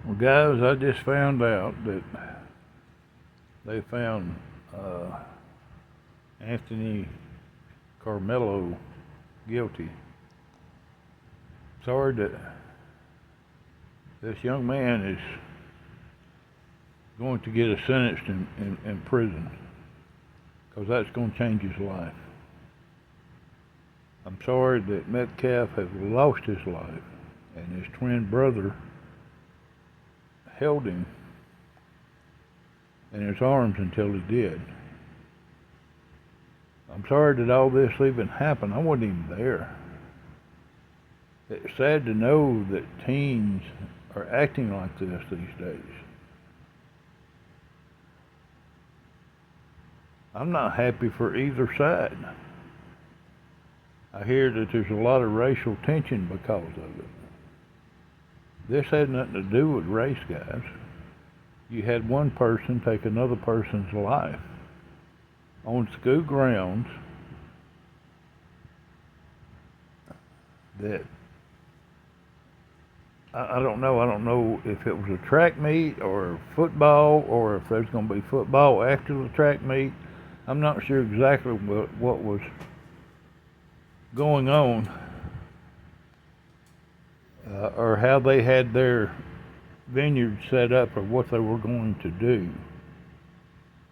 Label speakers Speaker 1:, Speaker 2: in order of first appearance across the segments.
Speaker 1: Well, guys, I just found out that they found uh, Anthony Carmelo guilty. Sorry that this young man is going to get a sentence in prison because that's going to change his life. I'm sorry that Metcalf has lost his life and his twin brother held him in his arms until he did. I'm sorry that all this even happened. I wasn't even there. It's sad to know that teens are acting like this these days. I'm not happy for either side. I hear that there's a lot of racial tension because of it. This had nothing to do with race, guys. You had one person take another person's life on school grounds that I don't know. I don't know if it was a track meet or football or if there's going to be football after the track meet. I'm not sure exactly what was going on or how they had their vineyard set up or what they were going to do.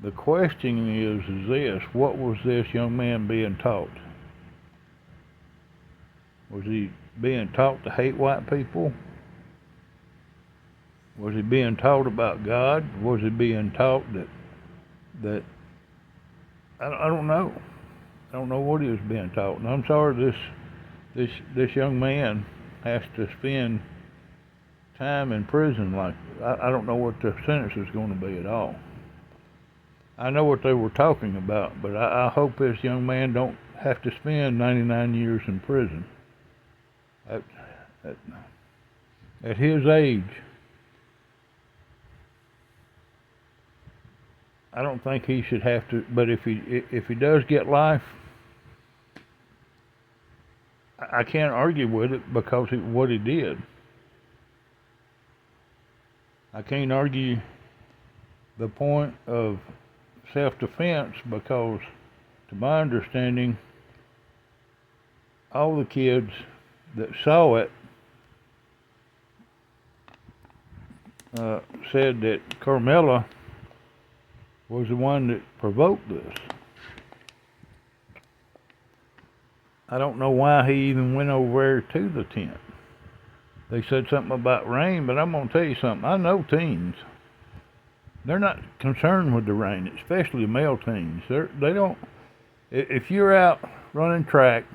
Speaker 1: The question is this: what was this young man being taught? Was he being taught to hate white people? Was he being taught about God? Was he being taught that I don't know. I don't know what he was being taught. And I'm sorry this young man has to spend time in prison. Like I don't know what the sentence is going to be at all. I know what they were talking about, but I hope this young man don't have to spend 99 years in prison. At, at, at his age, I don't think he should have to. But if he does get life, I can't argue with it because what he did. I can't argue the point of self-defense because, to my understanding, all the kids that saw it said that Carmela was the one that provoked this. I don't know why he even went over there to the tent. They said something about rain, but I'm going to tell you something. I know teens. They're not concerned with the rain, especially male teens. They don't. If you're out running track,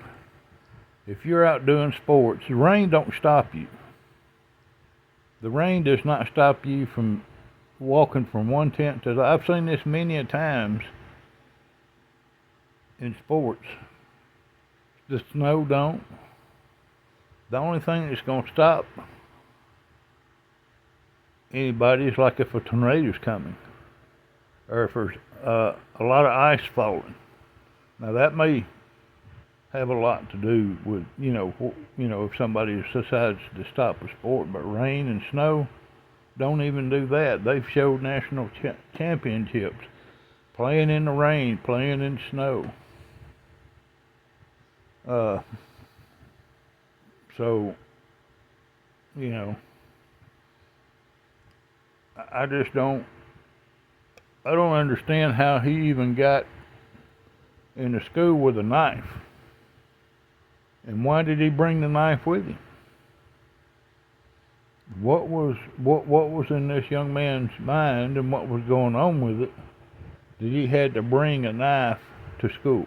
Speaker 1: if you're out doing sports, the rain don't stop you. The rain does not stop you from walking from one tent to the other. I've seen this many a times in sports. The snow don't. The only thing that's going to stop anybody is like if a tornado's coming or if there's a lot of ice falling. Now that may have a lot to do with if somebody decides to stop a sport, but rain and snow don't even do that. They've showed national championships playing in the rain, playing in snow. So, I just don't. I don't understand how he even got in the school with a knife. And why did he bring the knife with him? What was in this young man's mind and what was going on with it that he had to bring a knife to school?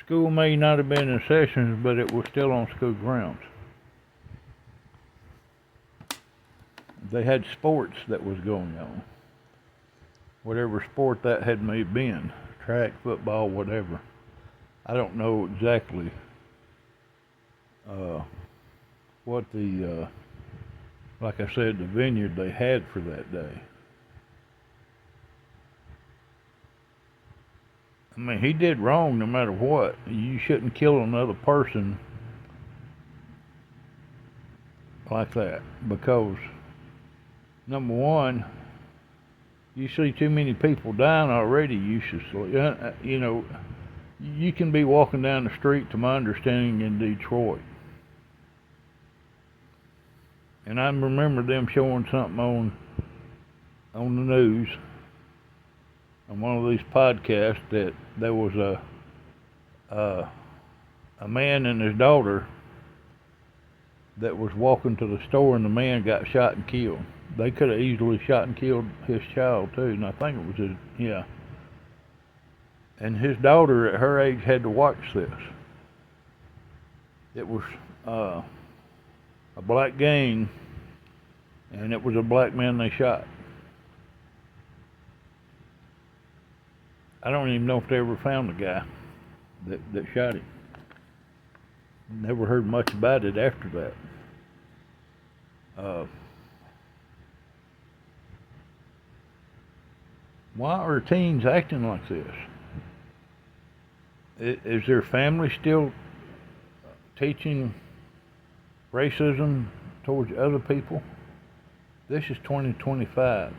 Speaker 1: School may not have been in sessions, but it was still on school grounds. They had sports that was going on. Whatever sport that had may been, track, football, whatever. I don't know exactly what the, like I said, the vineyard they had for that day. I mean, he did wrong no matter what. You shouldn't kill another person like that because, number one, you see too many people dying already uselessly. You know, you can be walking down the street, to my understanding, in Detroit. And I remember them showing something on the news, on one of these podcasts, that there was a man and his daughter that was walking to the store, and the man got shot and killed. They could have easily shot and killed his child too, and I think it was his, yeah. And his daughter at her age had to watch this. It was a black gang, and it was a black man they shot. I don't even know if they ever found the guy that shot him. Never heard much about it after that. Why are teens acting like this? Is their family still teaching racism towards other people? This is 2025.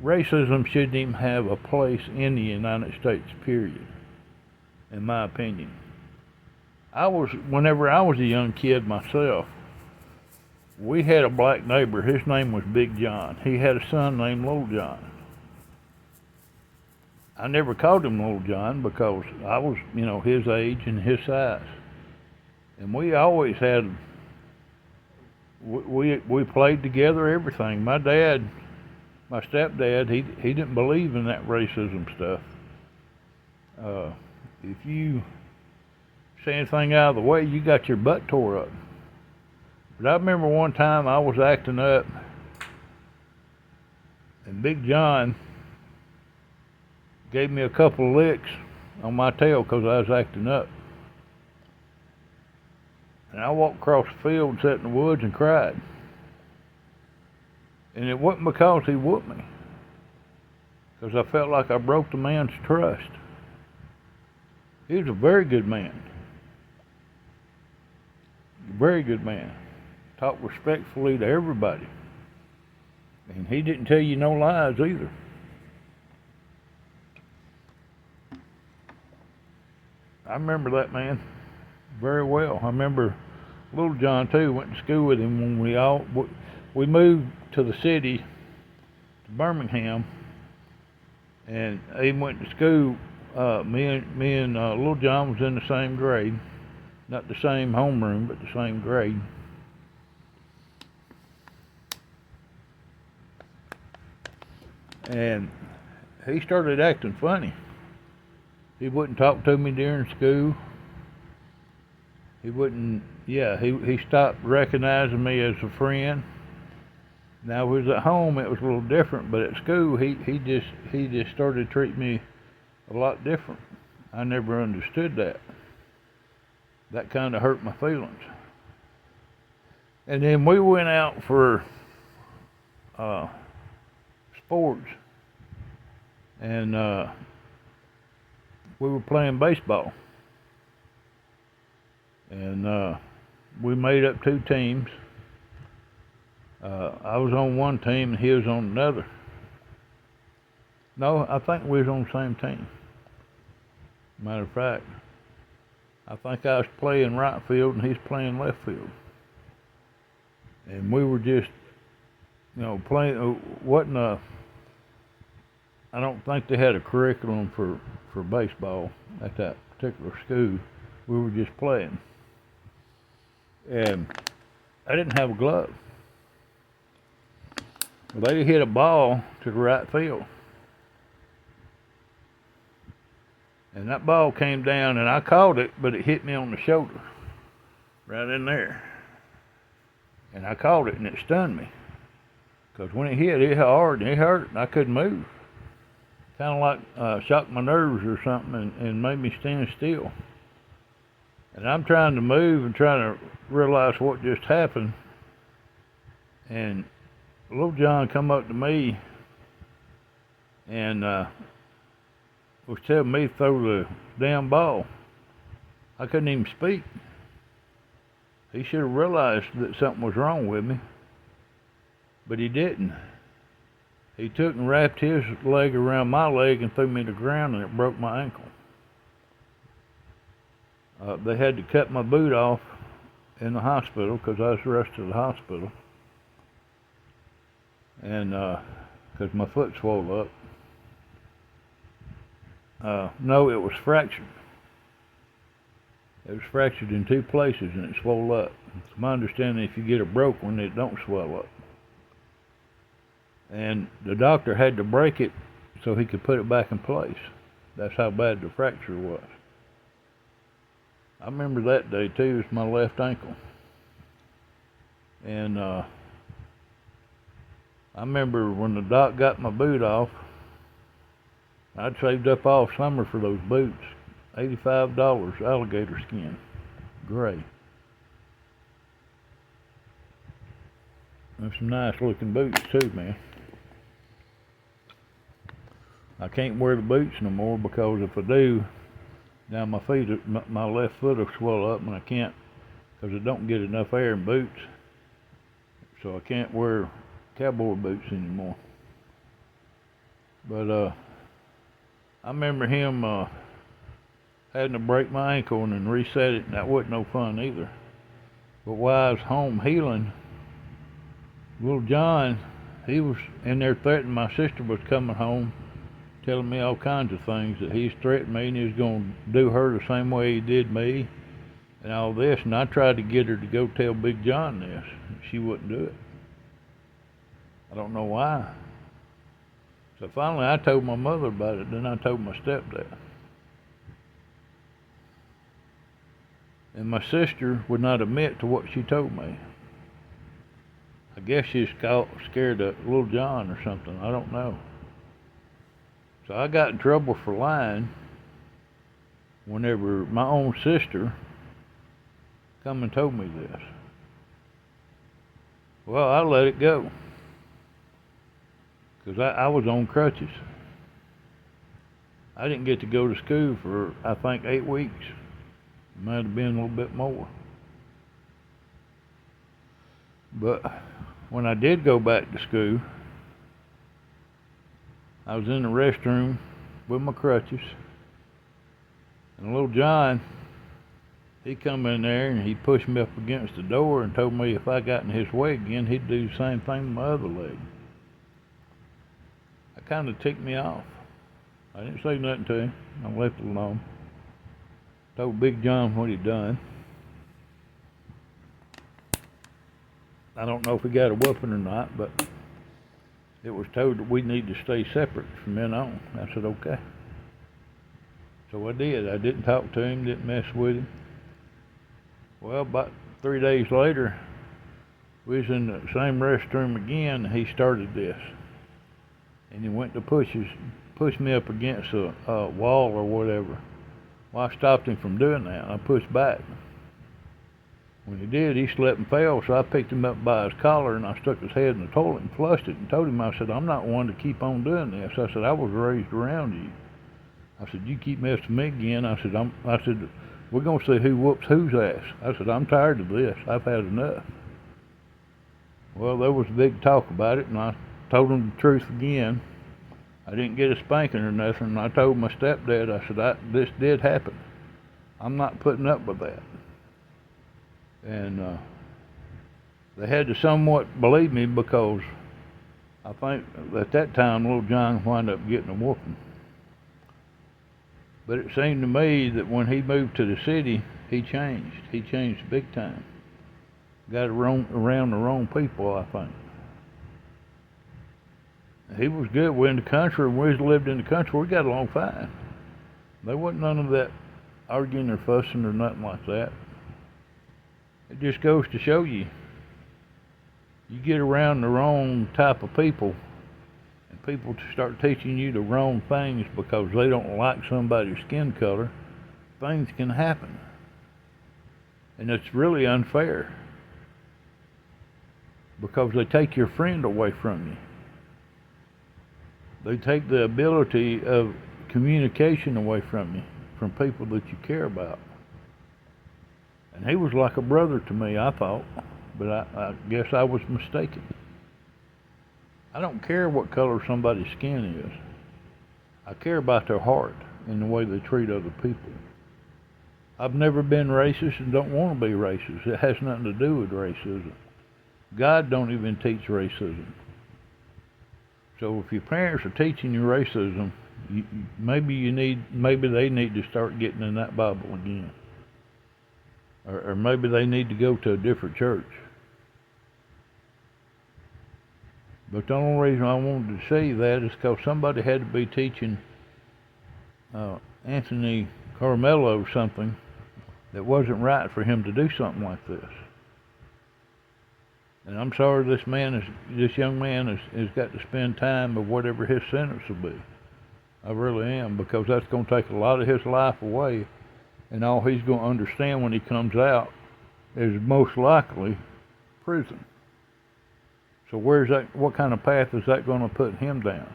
Speaker 1: Racism shouldn't even have a place in the United States, period, in my opinion. Whenever I was a young kid myself, we had a black neighbor. His name was Big John. He had a son named Little John. I never called him Little John because I was, his age and his size. And we always had, we played together, everything. My stepdad, he didn't believe in that racism stuff. If you say anything out of the way, you got your butt tore up. But I remember one time I was acting up, and Big John gave me a couple of licks on my tail because I was acting up. And I walked across the field and sat in the woods and cried. And it wasn't because he whooped me, because I felt like I broke the man's trust. He was a very good man. Very good man. Talked respectfully to everybody. And he didn't tell you no lies either. I remember that man very well. I remember Little John too. Went to school with him when we moved to the city, to Birmingham, and he went to school. Me and Little John was in the same grade, not the same homeroom, but the same grade. And he started acting funny. He wouldn't talk to me during school. He wouldn't, he stopped recognizing me as a friend. Now, it was at home, it was a little different, but at school, he just started treating me a lot different. I never understood that. That kind of hurt my feelings. And then we went out for sports, and we were playing baseball, and we made up two teams. I was on one team and he was on another. No, I think we was on the same team. Matter of fact, I think I was playing right field and he's playing left field. And we were just, playing. I don't think they had a curriculum for baseball at that particular school. We were just playing. And I didn't have a glove. They hit a ball to the right field. And that ball came down and I caught it, but it hit me on the shoulder. Right in there. And I caught it and it stunned me. Because when it hit hard and it hurt and I couldn't move. Kind of like shocked my nerves or something and made me stand still. And I'm trying to move and trying to realize what just happened. And Little John come up to me and was telling me to throw the damn ball. I couldn't even speak. He should have realized that something was wrong with me, but he didn't. He took and wrapped his leg around my leg and threw me to the ground, and it broke my ankle. They had to cut my boot off in the hospital because I was rushed to the hospital, and because my foot swelled up. No, it was fractured. It was fractured in two places, and it swelled up. It's my understanding if you get a broke one, it don't swell up. And the doctor had to break it so he could put it back in place. That's how bad the fracture was. I remember that day too. It was my left ankle. And I remember when the doc got my boot off, I'd saved up all summer for those boots. $85, alligator skin, gray. There's some nice looking boots too, man. I can't wear the boots no more because if I do, now my feet, my left foot will swell up, and I can't, because I don't get enough air in boots. So I can't wear cowboy boots anymore. But I remember him having to break my ankle and then reset it, and that wasn't no fun either. But while I was home healing, little John, he was in there threatening my sister was coming home, telling me all kinds of things, that he's threatened me and he was going to do her the same way he did me and all this. And I tried to get her to go tell Big John this. She wouldn't do it. I don't know why. So finally I told my mother about it, then I told my stepdad. And my sister would not admit to what she told me. I guess she's scared of little John or something, I don't know. So I got in trouble for lying whenever my own sister come and told me this. Well, I let it go, because I was on crutches. I didn't get to go to school for, I think, 8 weeks. It might have been a little bit more. But when I did go back to school, I was in the restroom with my crutches, and little John, he come in there and he pushed me up against the door and told me if I got in his way again, he'd do the same thing with my other leg. That kind of ticked me off. I didn't say nothing to him. I left it alone. Told Big John what he'd done. I don't know if he got a whooping or not, but it was told that we need to stay separate from then on. I said, okay. So I did. I didn't talk to him, didn't mess with him. Well, about 3 days later, we was in the same restroom again, and he started this. And he went to push me up against a wall or whatever. Well, I stopped him from doing that. I pushed back. When he did, he slipped and fell, so I picked him up by his collar and I stuck his head in the toilet and flushed it and told him, I said, I'm not one to keep on doing this. I said, I was raised around you. I said, you keep messing with me again. I said, we're going to see who whoops whose ass. I said, I'm tired of this. I've had enough. Well, there was a big talk about it, and I told him the truth again. I didn't get a spanking or nothing, and I told my stepdad, I said, this did happen. I'm not putting up with that. And they had to somewhat believe me, because I think at that time little John wound up getting a whooping. But it seemed to me that when he moved to the city, he changed. He changed big time. Got around the wrong people, I think. He was good. We're in the country. We lived in the country. We got along fine. There wasn't none of that arguing or fussing or nothing like that. It just goes to show you, you get around the wrong type of people, and people start teaching you the wrong things because they don't like somebody's skin color, things can happen. And it's really unfair, because they take your friend away from you. They take the ability of communication away from you, from people that you care about. And he was like a brother to me, I thought, but I guess I was mistaken. I don't care what color somebody's skin is. I care about their heart and the way they treat other people. I've never been racist and don't want to be racist. It has nothing to do with racism. God don't even teach racism. So if your parents are teaching you racism, maybe they need to start getting in that Bible again, or maybe they need to go to a different church. But the only reason I wanted to say that is because somebody had to be teaching Anthony Carmelo something that wasn't right for him to do something like this. And I'm sorry this young man has got to spend time of whatever his sentence will be. I really am, because that's going to take a lot of his life away, and all he's going to understand when he comes out is most likely prison. So what kind of path is that going to put him down?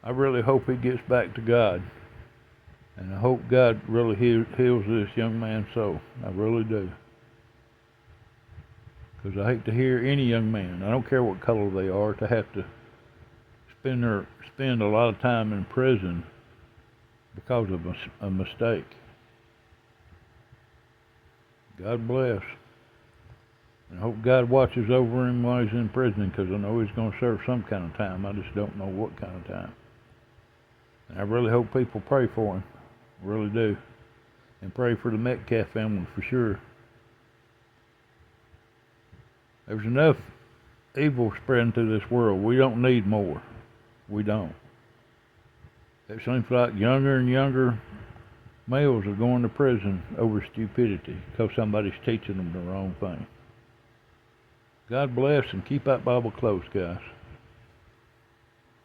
Speaker 1: I really hope he gets back to God, and I hope God really heals this young man's soul. I really do. Because I hate to hear any young man, I don't care what color they are, to have to spend a lot of time in prison because of a mistake. God bless. And I hope God watches over him while he's in prison, because I know he's going to serve some kind of time. I just don't know what kind of time. And I really hope people pray for him. I really do. And pray for the Metcalf family for sure. There's enough evil spreading through this world. We don't need more. We don't. It seems like younger and younger males are going to prison over stupidity because somebody's teaching them the wrong thing. God bless, and keep that Bible close, guys.